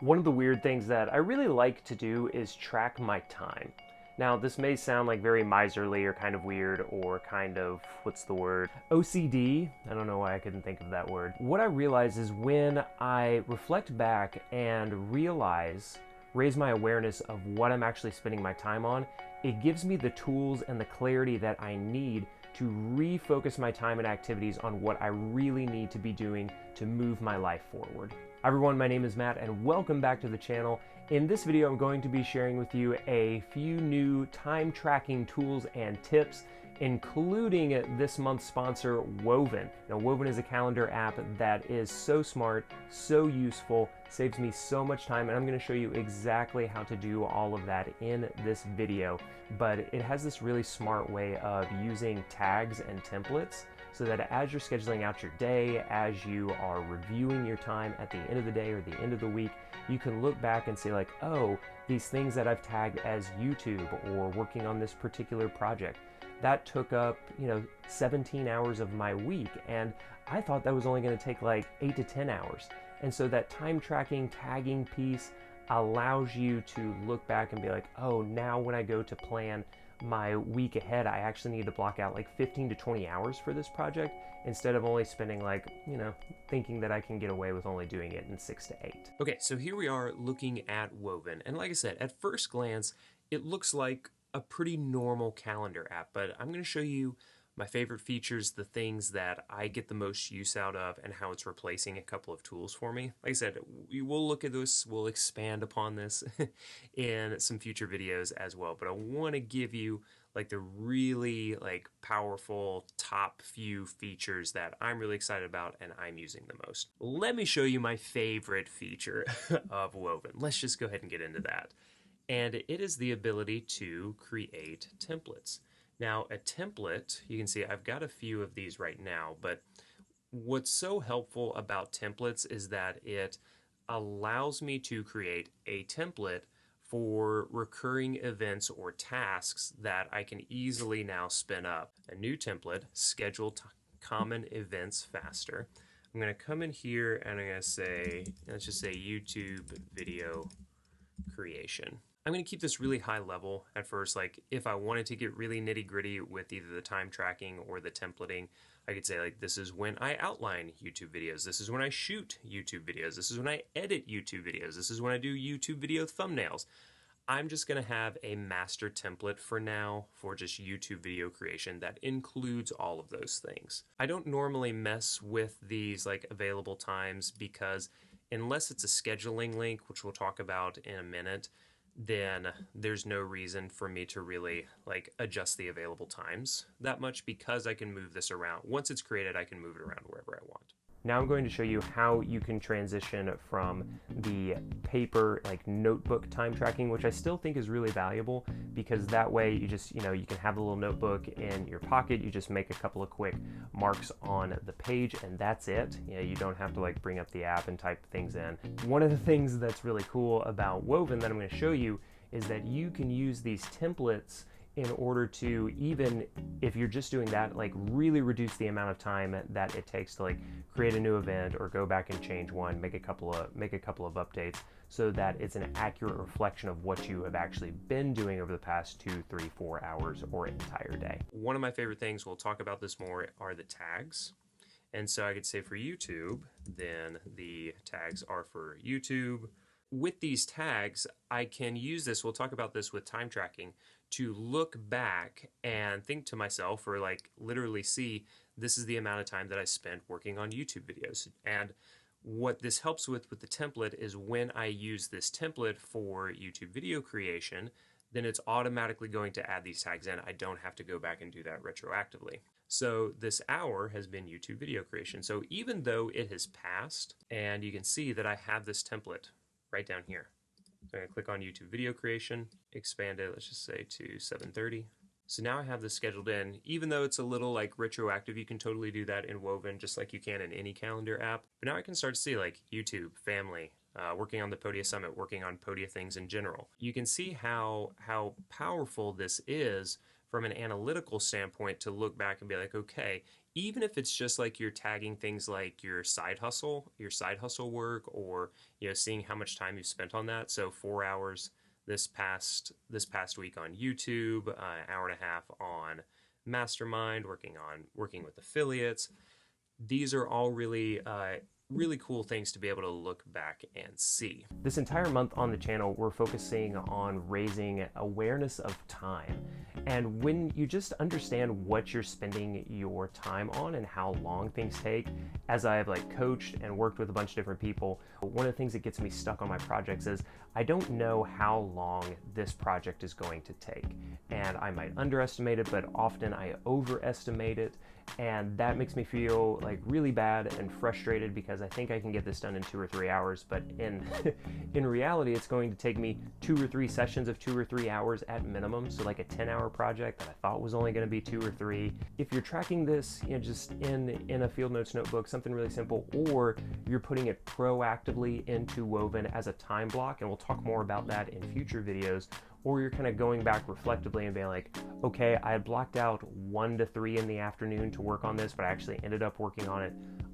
One of the weird things that I really like to do is track my time. Now, this may sound like very miserly or kind of weird or kind of, what's the word? OCD? I don't know why I couldn't think of that word. What I realize is when I reflect back and raise my awareness of what I'm actually spending my time on, it gives me the tools and the clarity that I need to refocus my time and activities on what I really need to be doing to move my life forward. Hi everyone, my name is Matt and welcome back to the channel. In this video, I'm going to be sharing with you a few new time tracking tools and tips, including this month's sponsor, Woven. Now, Woven is a calendar app that is so smart, so useful, saves me so much time, and I'm going to show you exactly how to do all of that in this video. But it has this really smart way of using tags and templates so that as you're scheduling out your day, as you are reviewing your time at the end of the day or the end of the week, you can look back and say like, oh, these things that I've tagged as YouTube or working on this particular project, that took up, 17 hours of my week. And I thought that was only going to take like 8 to 10 hours. And so that time tracking, tagging piece allows you to look back and be like, oh, now when I go to plan my week ahead, I actually need to block out like 15 to 20 hours for this project instead of only spending like, thinking that I can get away with only doing it in 6 to 8. Okay, so here we are looking at Woven. And like I said, at first glance, it looks like a pretty normal calendar app, but I'm going to show you my favorite features, the things that I get the most use out of, and how it's replacing a couple of tools for me. Like I said, we will look at this, we'll expand upon this in some future videos as well, but I want to give you like the really powerful top few features that I'm really excited about and I'm using the most. Let me show you my favorite feature of Woven. Let's just go ahead and get into that. And it is the ability to create templates. Now, a template, you can see I've got a few of these right now, but what's so helpful about templates is that it allows me to create a template for recurring events or tasks that I can easily now spin up. A new template, schedule common events faster. I'm going to come in here and I'm going to say, let's just say YouTube video creation. I'm going to keep this really high level at first. Like if I wanted to get really nitty gritty with either the time tracking or the templating, I could say like, this is when I outline YouTube videos. This is when I shoot YouTube videos. This is when I edit YouTube videos. This is when I do YouTube video thumbnails. I'm just going to have a master template for now for just YouTube video creation that includes all of those things. I don't normally mess with these like available times because unless it's a scheduling link, which we'll talk about in a minute, then there's no reason for me to really adjust the available times that much because I can move this around. Once it's created, I can move it around wherever I want. Now I'm going to show you how you can transition from the paper notebook time tracking, which I still think is really valuable because that way you just, you can have a little notebook in your pocket. You just make a couple of quick marks on the page and that's it. You don't have to bring up the app and type things in. One of the things that's really cool about Woven that I'm going to show you is that you can use these templates in order to, even if you're just doing that, really reduce the amount of time that it takes to create a new event or go back and change one, make a couple of updates so that it's an accurate reflection of what you have actually been doing over the past 2, 3, 4 hours or entire day. One of my favorite things, we'll talk about this more, are the tags. And so I could say for YouTube, then the tags are for YouTube. With these tags, I can use this, we'll talk about this with time tracking, to look back and think to myself or literally see this is the amount of time that I spent working on YouTube videos. And what this helps with the template is when I use this template for YouTube video creation, then it's automatically going to add these tags in. I don't have to go back and do that retroactively. So this hour has been YouTube video creation. So even though it has passed, and you can see that I have this template right down here. So I'm going to click on YouTube video creation, expand it, let's just say to 7:30. So now I have this scheduled in. Even though it's a little retroactive, you can totally do that in Woven just like you can in any calendar app. But now I can start to see YouTube, family, working on the Podia Summit, working on Podia things in general. You can see how powerful this is from an analytical standpoint to look back and be like, okay, even if it's just like you're tagging things like your side hustle work, or seeing how much time you've spent on that. So 4 hours this past week on YouTube, an hour and a half on Mastermind, working with affiliates. These are all really cool things to be able to look back and see. This entire month on the channel, we're focusing on raising awareness of time. And when you just understand what you're spending your time on and how long things take, as I've coached and worked with a bunch of different people, one of the things that gets me stuck on my projects is I don't know how long this project is going to take. And I might underestimate it, but often I overestimate it. And that makes me feel really bad and frustrated because I think I can get this done in 2 or 3 hours, but in reality it's going to take me 2 or 3 sessions of 2 or 3 hours at minimum. So a 10-hour project that I thought was only going to be 2 or 3. If you're tracking this, just in a field notes notebook, something really simple, or you're putting it proactively into Woven as a time block, and we'll talk more about that in future videos, or you're kind of going back reflectively and being like, okay, I had blocked out 1 to 3 in the afternoon to work on this, but I actually ended up working on it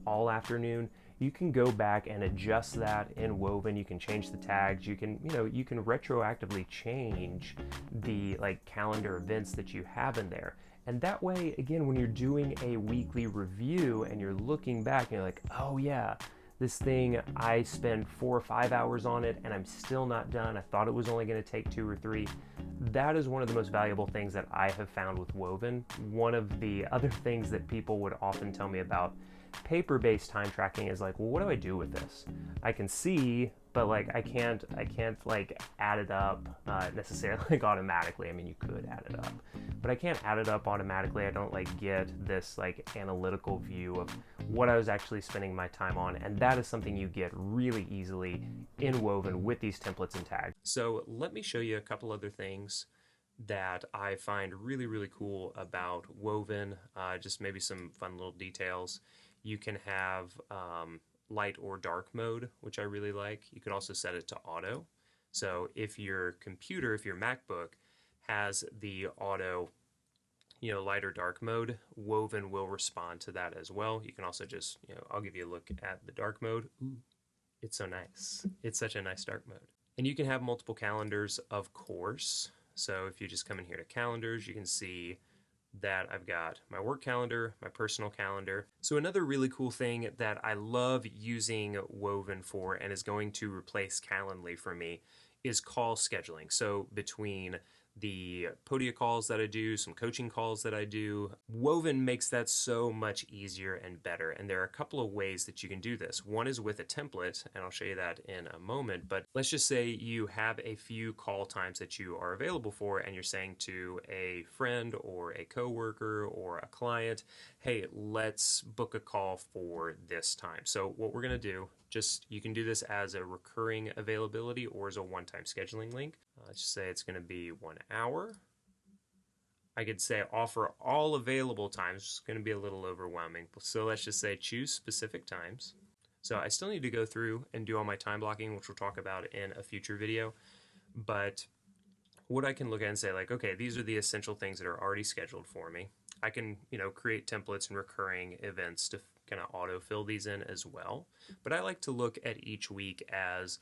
all afternoon. You can go back and adjust that in Woven. You can change the tags. You can retroactively change the calendar events that you have in there. And that way, again, when you're doing a weekly review and you're looking back and you're like, oh yeah, this thing, I spent 4 or 5 hours on it and I'm still not done. I thought it was only going to take 2 or 3. That is one of the most valuable things that I have found with Woven. One of the other things that people would often tell me about paper-based time tracking is well, what do I do with this? I can see, but I can't add it up necessarily automatically. I mean, you could add it up, but I can't add it up automatically. I don't get this analytical view of what I was actually spending my time on, and that is something you get really easily in Woven with these templates and tags. So let me show you a couple other things that I find really cool about Woven, just maybe some fun little details. You can have light or dark mode, which I really like. You could also set it to auto. So if your MacBook has the auto, light or dark mode, Woven will respond to that as well. You can also just, I'll give you a look at the dark mode. Ooh, it's so nice. It's such a nice dark mode. And you can have multiple calendars, of course. So if you just come in here to calendars, you can see that I've got my work calendar, my personal calendar. So another really cool thing that I love using Woven for, and is going to replace Calendly for me, is call scheduling. So between the Podia calls that I do, some coaching calls that I do, Woven makes that so much easier and better. And there are a couple of ways that you can do this. One is with a template, and I'll show you that in a moment. But let's just say you have a few call times that you are available for, and you're saying to a friend or a coworker or a client, hey, let's book a call for this time. So what we're going to do, you can do this as a recurring availability or as a one-time scheduling link. Let's just say it's going to be 1 hour. I could say offer all available times. It's going to be a little overwhelming. So let's just say choose specific times. So I still need to go through and do all my time blocking, which we'll talk about in a future video. But what I can look at and say okay, these are the essential things that are already scheduled for me. I can, create templates and recurring events to kind of autofill these in as well. But I like to look at each week as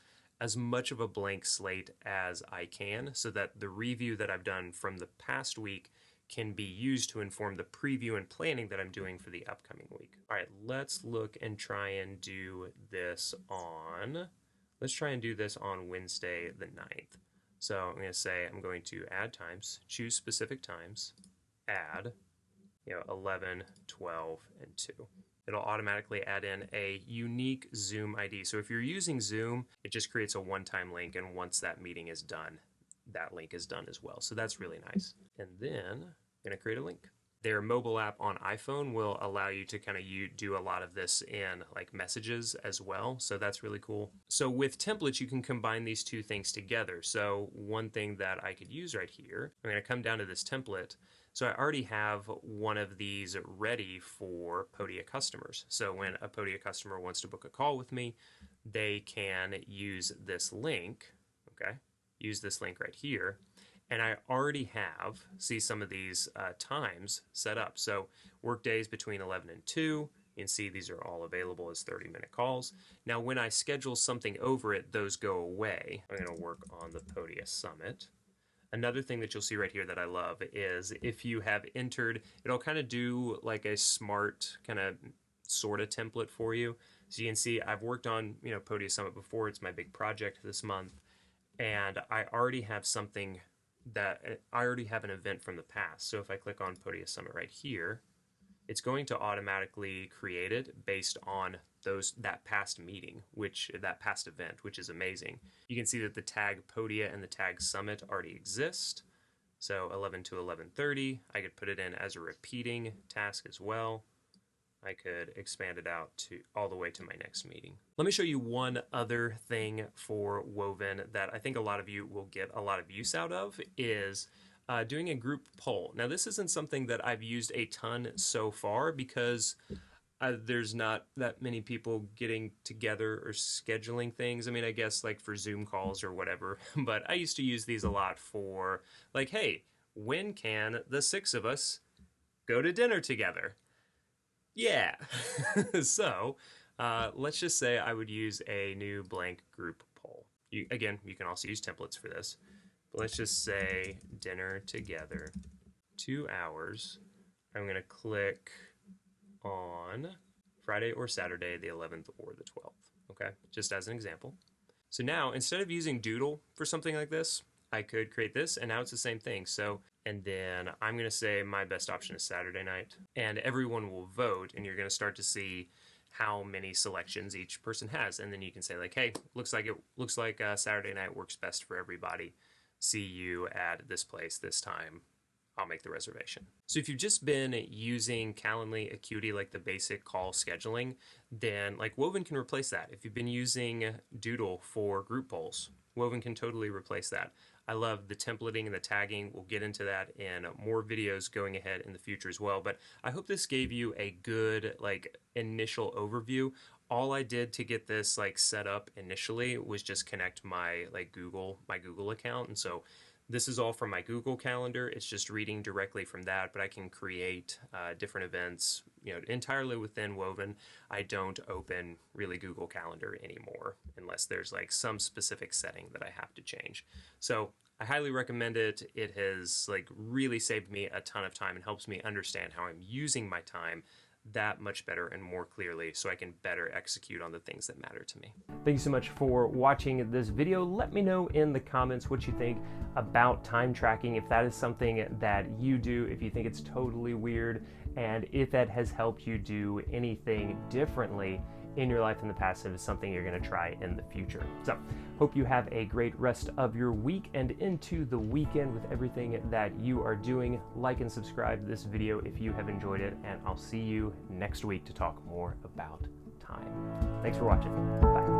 much of a blank slate as I can, so that the review that I've done from the past week can be used to inform the preview and planning that I'm doing for the upcoming week. All right, let's look and try and do this on Wednesday the 9th. So I'm going to say I'm going to add times, choose specific times, add 11, 12, and 2. It'll automatically add in a unique Zoom ID. So if you're using Zoom, it just creates a one-time link, and once that meeting is done, that link is done as well. So that's really nice. And then I'm going to create a link. Their mobile app on iPhone will allow you to kind of do a lot of this in messages as well. So that's really cool. So with templates, you can combine these two things together. So one thing that I could use right here, I'm going to come down to this template. So I already have one of these ready for Podia customers. So when a Podia customer wants to book a call with me, they can use this link, okay? Use this link right here. And I already have, see some of these times set up. So work days between 11 and 2, you can see these are all available as 30-minute calls. Now when I schedule something over it, those go away. I'm going to work on the Podia Summit. Another thing that you'll see right here that I love is if you have entered, it'll kind of do like a smart kind of sort of template for you. So you can see I've worked on, Podia Summit before. It's my big project this month. And I already have something that I already have an event from the past. So if I click on Podia Summit right here, it's going to automatically create it based on that past meeting, that past event, which is amazing. You can see that the tag Podia and the tag Summit already exist. So 11 to 11:30, I could put it in as a repeating task as well. I could expand it out to all the way to my next meeting. Let me show you one other thing for Woven that I think a lot of you will get a lot of use out of is doing a group poll. Now this isn't something that I've used a ton so far because there's not that many people getting together or scheduling things. I mean, I guess like for Zoom calls or whatever, but I used to use these a lot for like, hey, when can the 6 of us go to dinner together? Yeah. So let's just say I would use a new blank group poll. Again, you can also use templates for this. But let's just say dinner together, 2 hours. I'm going to click on Friday or Saturday, the 11th or the 12th. Okay, just as an example. So now, instead of using Doodle for something like this, I could create this, and now it's the same thing. So, and then I'm going to say my best option is Saturday night, and everyone will vote, and you're going to start to see how many selections each person has, and then you can say like, hey, looks like Saturday night works best for everybody. See you at this place this time. I'll make the reservation. So if you've just been using Calendly, Acuity, like the basic call scheduling, then like Woven can replace that. If you've been using Doodle for group polls, Woven can totally replace that. I love the templating and the tagging. We'll get into that in more videos going ahead in the future as well. But I hope this gave you a good like initial overview. All I did to get this like set up initially was just connect my Google account, and so this is all from my Google Calendar. It's just reading directly from that, but I can create different events, entirely within Woven. I don't open really Google Calendar anymore unless there's like some specific setting that I have to change. So I highly recommend it. It has like really saved me a ton of time and helps me understand how I'm using my time that much better and more clearly so I can better execute on the things that matter to me. Thank you so much for watching this video. Let me know in the comments what you think about time tracking, if that is something that you do, if you think it's totally weird, and if that has helped you do anything differently in your life in the past, if it's something you're going to try in the future. So, hope you have a great rest of your week and into the weekend with everything that you are doing. Like and subscribe to this video if you have enjoyed it, and I'll see you next week to talk more about time. Thanks for watching. Bye.